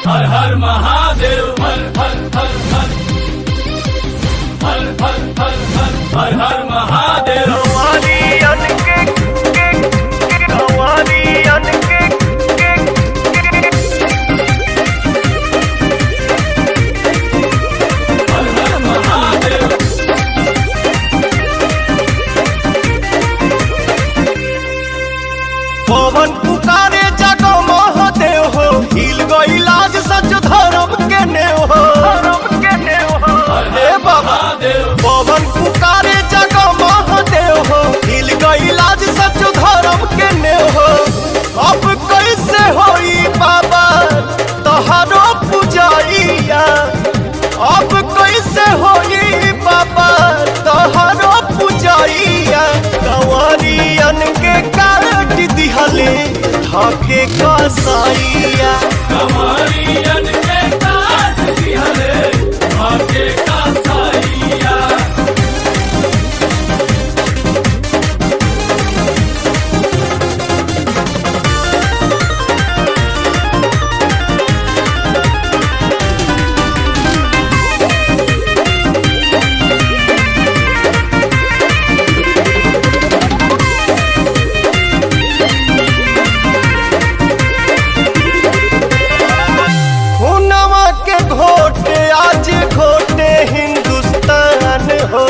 हर हर महादेव हर हर हर हर हर हर हर हर हर हर महादेव। पवन पुकारे जगो महादेव हो, हिल गई लाज सच धर्म के नेव हो। हे बाबा पवन पुकारे जगो महादेव हो, हिल गई लाज सच धर्म के नेव हो। अब कैसे होई बाबा तोहरो पुजाइया, अब कैसे होई बाबा तोहरो पुजाइया। कंवरियन के काट दिहले ढाके कसाइया, कंवरियन के काट दिहले ढाके कसाइया। हिंदुस्तान हो,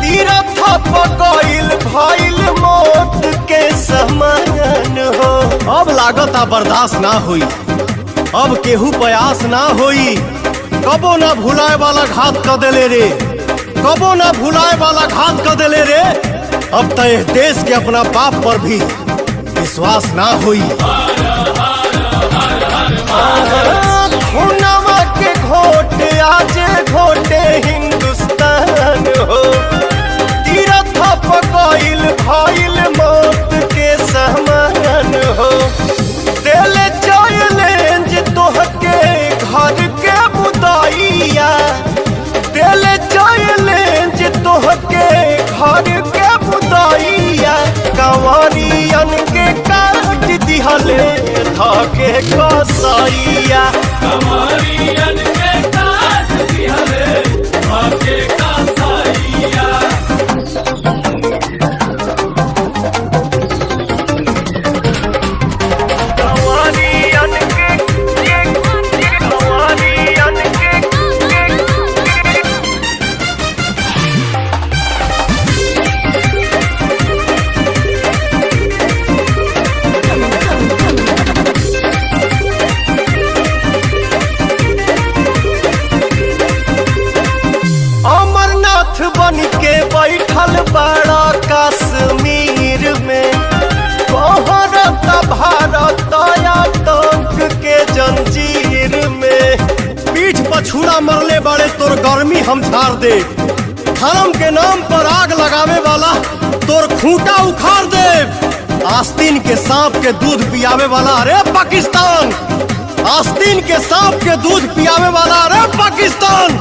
तीरथ पकइल भइल मौत के समान हो। अब लागत बर्दाश्त ना होई, अब केहू प्रयास ना होई। कबो ना भुलाए वाला घात कर देले रे, कबो ना भुलाए वाला घात कर देले रे। अब तो इस देश के अपना बाप पर भी विश्वास ना होई। खुनवा के घोट आज घोटे हिंदुस्तान हो, तीरथ पकइल भइल मौत के समान हो। दिल चैलेंज तोहके घर के बुदाइया, दिल चैलेंज तोहके घर के बुदाइया। कंवरियन के काट दिहले ढाके कसाइया, कंवरियन के काट दिहले ढाके कसाइया। अमरनाथ बन के बैठल बड़ा कश्मीर में, भारत भारत आतंक के जंजीर में। पीठ पछूड़ा मरले बड़े तोर गर्मी हम झाड़ दे, धर्म के नाम पर आग लगावे वाला तोर खूंटा उखाड़ दे। आस्तीन के सांप के दूध पियावे वाला अरे पाकिस्तान, आस्तीन के सांप के दूध पियावे वाला अरे पाकिस्तान।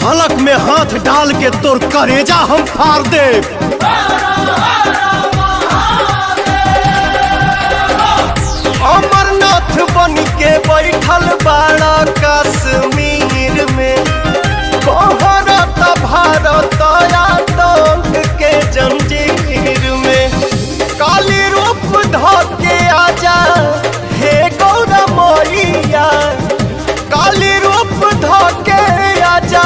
हलक में हाथ डाल के तोर करेजा हम फाड़ दे। अमरनाथ बन के बैठल बड़ा कश्मीर में, भारत भारत आतंक के जंजीर में। काली रूप धके आजा हे गौरा मैया, काली रूप धके आजा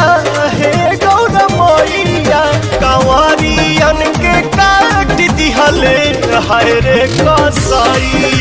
हे गौरा मैया। कंवरियन के काट दिहले हाय रे कसाई।